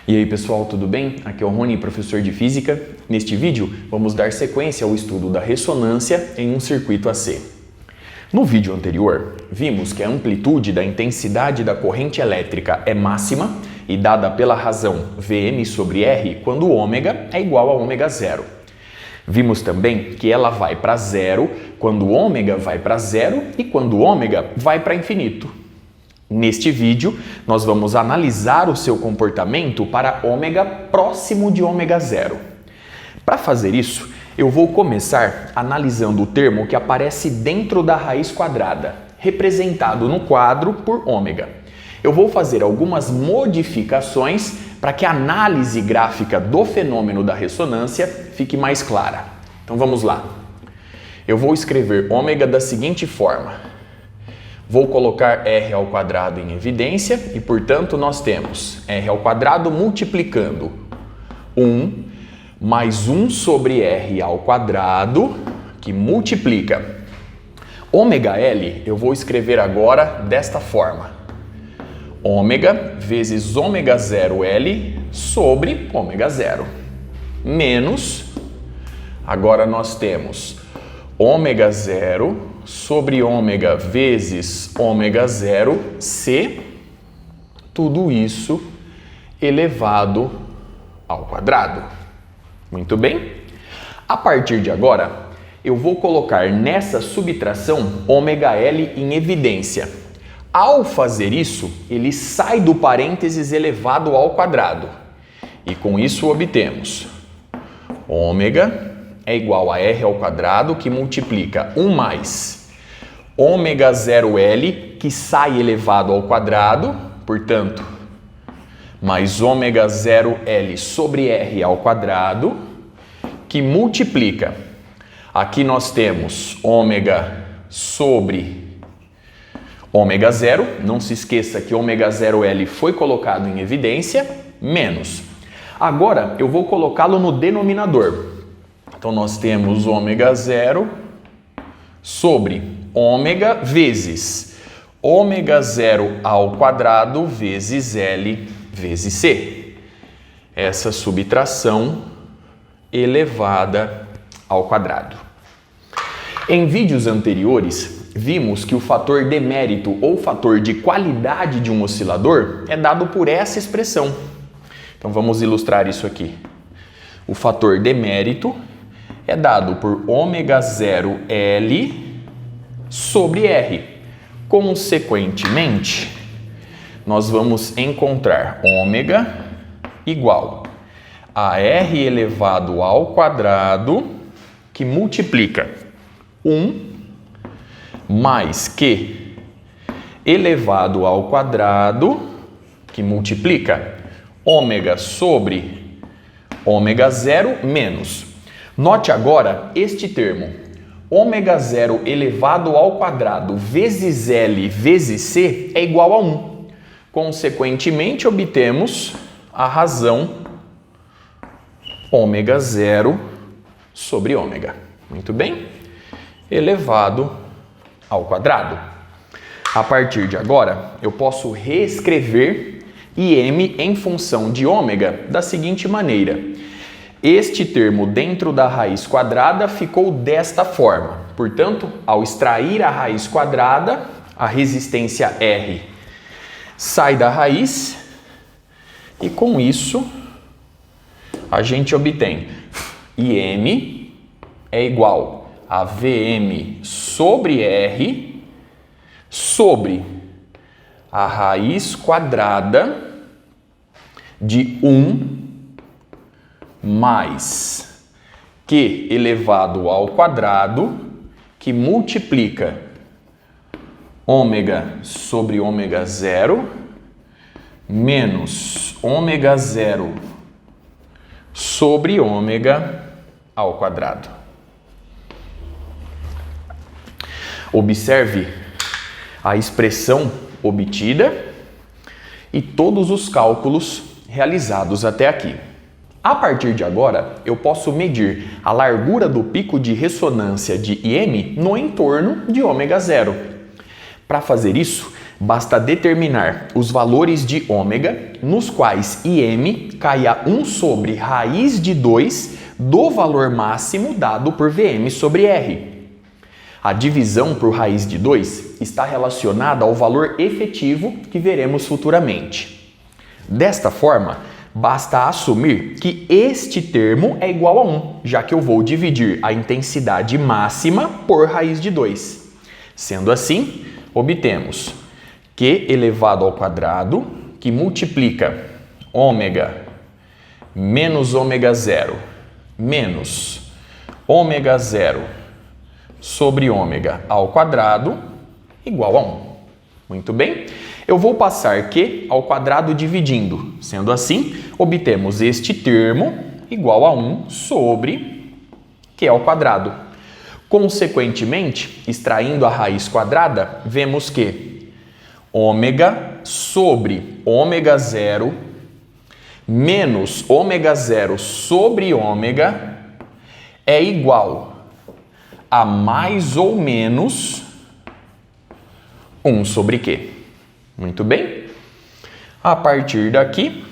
E aí pessoal, tudo bem? Aqui é o Rony, professor de Física. Neste vídeo, vamos dar sequência ao estudo da ressonância em um circuito AC. No vídeo anterior, vimos que a amplitude da intensidade da corrente elétrica é máxima e dada pela razão Vm sobre R quando ômega é igual a ômega zero. Vimos também que ela vai para zero quando ômega vai para zero e quando ômega vai para infinito. Neste vídeo, nós vamos analisar o seu comportamento para ômega próximo de ômega zero. Para fazer isso, eu vou começar analisando o termo que aparece dentro da raiz quadrada, representado no quadro por ômega. Eu vou fazer algumas modificações para que a análise gráfica do fenômeno da ressonância fique mais clara. Então vamos lá. Eu vou escrever ômega da seguinte forma. Vou colocar r ao quadrado em evidência e, portanto, nós temos r ao quadrado multiplicando 1 mais 1 sobre r ao quadrado, que multiplica ômega L, eu vou escrever agora desta forma. Ômega vezes ômega zero L sobre ômega zero. Menos, agora nós temos ômega zero sobre ômega vezes ômega zero C, tudo isso elevado ao quadrado. Muito bem? A partir de agora, eu vou colocar nessa subtração ômega L em evidência. Ao fazer isso, ele sai do parênteses elevado ao quadrado. E com isso obtemos ômega é igual a r ao quadrado, que multiplica 1 mais ômega zero L, que sai elevado ao quadrado, portanto, mais ômega zero L sobre r ao quadrado, que multiplica. Aqui nós temos ômega sobre ômega zero, não se esqueça que ômega zero L foi colocado em evidência, menos. Agora eu vou colocá-lo no denominador. Então nós temos ômega zero sobre ômega vezes ômega zero ao quadrado vezes L vezes C. Essa subtração elevada ao quadrado. Em vídeos anteriores, vimos que o fator demérito ou fator de qualidade de um oscilador é dado por essa expressão. Então vamos ilustrar isso aqui. O fator demérito é dado por ômega zero L sobre R. Consequentemente, nós vamos encontrar ômega igual a R elevado ao quadrado, que multiplica 1 mais Q elevado ao quadrado, que multiplica ômega sobre ômega zero menos. Note agora este termo, ômega zero elevado ao quadrado vezes L vezes C é igual a 1. Consequentemente, obtemos a razão ômega zero sobre ômega. Muito bem? Elevado ao quadrado. A partir de agora, eu posso reescrever Im em função de ômega da seguinte maneira. Este termo dentro da raiz quadrada ficou desta forma. Portanto, ao extrair a raiz quadrada, a resistência R sai da raiz e com isso a gente obtém Im é igual a Vm sobre R sobre a raiz quadrada de 1 mais Q elevado ao quadrado, que multiplica ômega sobre ômega zero menos ômega zero sobre ômega ao quadrado. Observe a expressão obtida e todos os cálculos realizados até aqui. A partir de agora, eu posso medir a largura do pico de ressonância de Im no entorno de ômega zero. Para fazer isso, Basta determinar os valores de ômega, nos quais Im cai a 1 sobre raiz de 2 do valor máximo dado por Vm sobre R. A divisão por raiz de 2 está relacionada ao valor efetivo que veremos futuramente. Desta forma, basta assumir que este termo é igual a 1, já que eu vou dividir a intensidade máxima por raiz de 2. Sendo assim, obtemos Q elevado ao quadrado, que multiplica ômega menos ômega zero menos ômega zero sobre ômega ao quadrado igual a 1. Muito bem? Eu vou passar Q ao quadrado dividindo. Sendo assim, obtemos este termo igual a 1 sobre Q ao quadrado. Consequentemente, extraindo a raiz quadrada, vemos que ômega sobre ômega zero menos ômega zero sobre ômega é igual a mais ou menos 1 sobre Q. Muito bem? A partir daqui,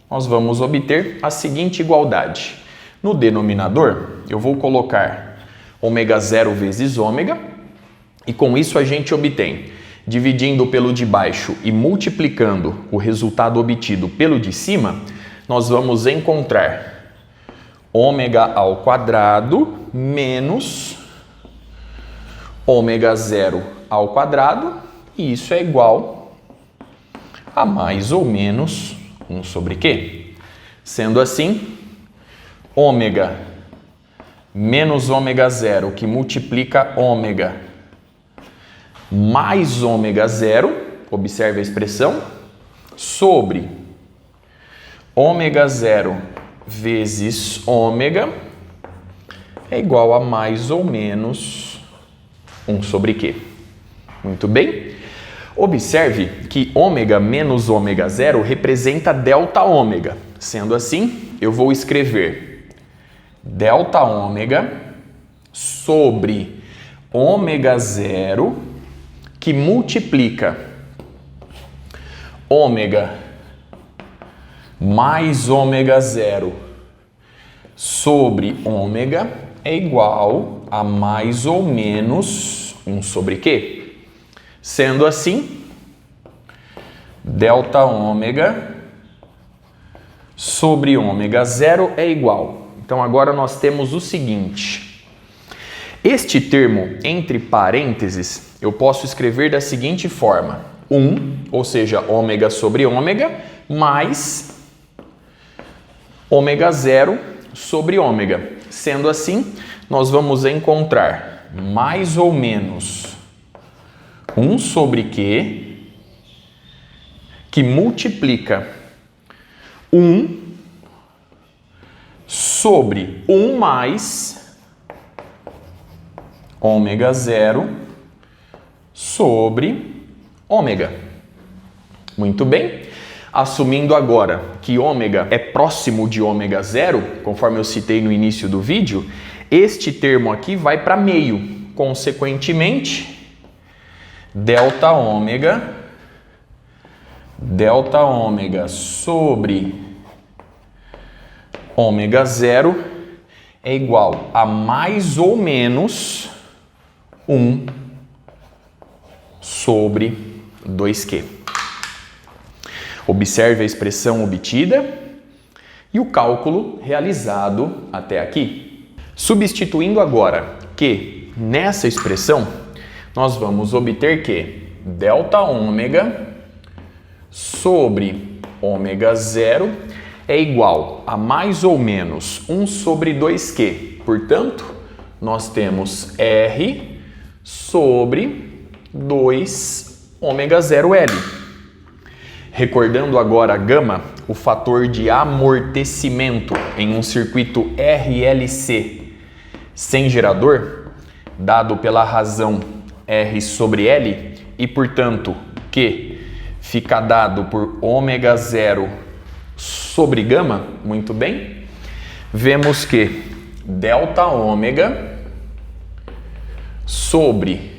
nós vamos obter a seguinte igualdade. No denominador, eu vou colocar ômega zero vezes ômega, e com isso a gente obtém, dividindo pelo de baixo e multiplicando o resultado obtido pelo de cima, nós vamos encontrar ômega ao quadrado menos ômega zero ao quadrado, e isso é igual a mais ou menos 1 sobre Q. Sendo assim, ômega menos ômega zero, que multiplica ômega, mais ômega zero, observe a expressão, sobre ômega zero vezes ômega é igual a mais ou menos 1 sobre Q. Muito bem? Observe que ômega menos ômega zero representa delta ômega. Sendo assim, eu vou escrever delta ômega sobre ômega zero, que multiplica ômega mais ômega zero sobre ômega é igual a mais ou menos 1 sobre Q. Sendo assim, delta ômega sobre ômega zero é igual. Então agora nós temos o seguinte. Este termo entre parênteses eu posso escrever da seguinte forma: 1, ou seja, ômega sobre ômega, mais ômega zero sobre ômega. Sendo assim, nós vamos encontrar mais ou menos 1 sobre Q, que multiplica 1 sobre 1 mais ômega zero sobre ômega. Muito bem? Assumindo agora que ômega é próximo de ômega zero, conforme eu citei no início do vídeo, este termo aqui vai para meio. Consequentemente, delta ômega sobre ômega zero é igual a mais ou menos 1 sobre 2Q. Observe a expressão obtida e o cálculo realizado até aqui. Substituindo agora Q nessa expressão, nós vamos obter que delta ômega sobre ômega zero é igual a mais ou menos 1 sobre 2Q. Portanto, nós temos R sobre 2 ômega zero L. Recordando agora a gama, o fator de amortecimento em um circuito RLC sem gerador, dado pela razão R sobre L, e portanto Q fica dado por ômega zero sobre gama, muito bem, vemos que delta ômega sobre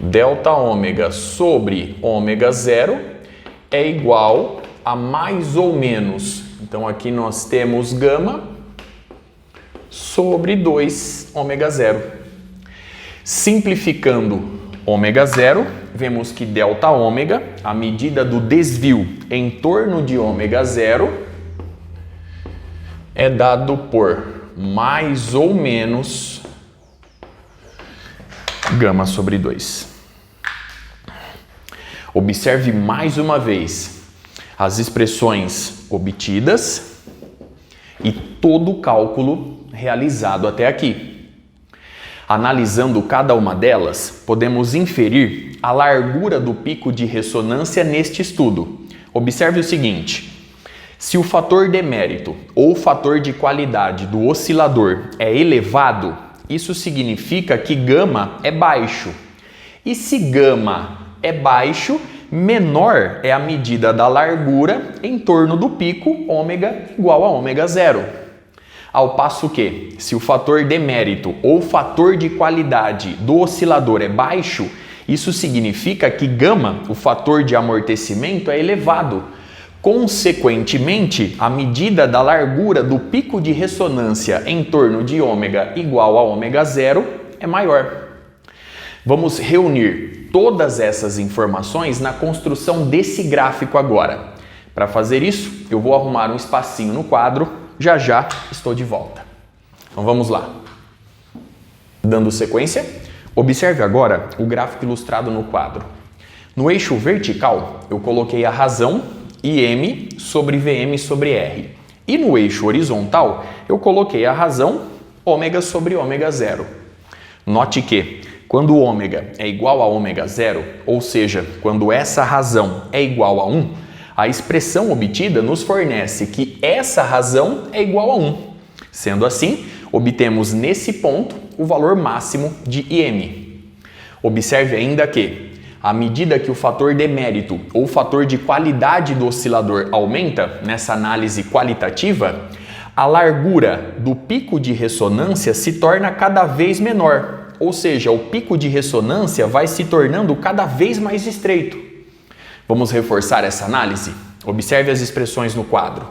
delta ômega sobre ômega zero é igual a mais ou menos. Então, aqui nós temos gama sobre 2 ômega zero. Simplificando ômega zero, vemos que delta ômega, a medida do desvio em torno de ômega zero, é dado por mais ou menos gama sobre 2. Observe mais uma vez as expressões obtidas e todo o cálculo realizado até aqui. Analisando cada uma delas, podemos inferir a largura do pico de ressonância neste estudo. Observe o seguinte: se o fator demérito ou fator de qualidade do oscilador é elevado, isso significa que gama é baixo. E se gama é baixo, menor é a medida da largura em torno do pico ômega igual a ômega zero. Ao passo que, se o fator demérito ou fator de qualidade do oscilador é baixo, isso significa que gama, o fator de amortecimento, é elevado. Consequentemente, a medida da largura do pico de ressonância em torno de ômega igual a ômega zero é maior. Vamos reunir todas essas informações na construção desse gráfico agora. Para fazer isso, eu vou arrumar um espacinho no quadro, já já estou de volta. Então vamos lá. Dando sequência, observe agora o gráfico ilustrado no quadro. No eixo vertical, eu coloquei a razão IM sobre VM sobre R. E no eixo horizontal, eu coloquei a razão ômega sobre ômega zero. Note que, quando ômega é igual a ômega zero, ou seja, quando essa razão é igual a 1, a expressão obtida nos fornece que essa razão é igual a 1. Sendo assim, obtemos nesse ponto o valor máximo de IM. Observe ainda que, à medida que o fator demérito ou fator de qualidade do oscilador aumenta nessa análise qualitativa, a largura do pico de ressonância se torna cada vez menor. Ou seja, o pico de ressonância vai se tornando cada vez mais estreito. Vamos reforçar essa análise? Observe as expressões no quadro.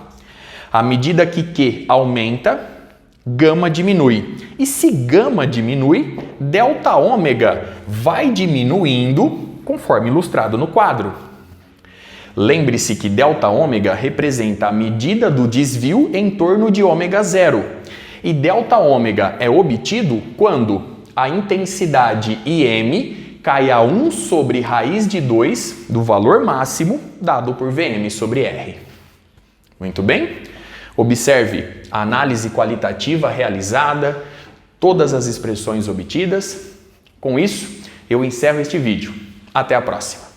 À medida que Q aumenta, gama diminui. E se gama diminui, delta ômega vai diminuindo conforme ilustrado no quadro. Lembre-se que delta ômega representa a medida do desvio em torno de ômega zero. E delta ômega é obtido quando a intensidade IM cai a 1 sobre raiz de 2 do valor máximo dado por VM sobre R. Muito bem? Observe a análise qualitativa realizada, todas as expressões obtidas. Com isso, eu encerro este vídeo. Até a próxima!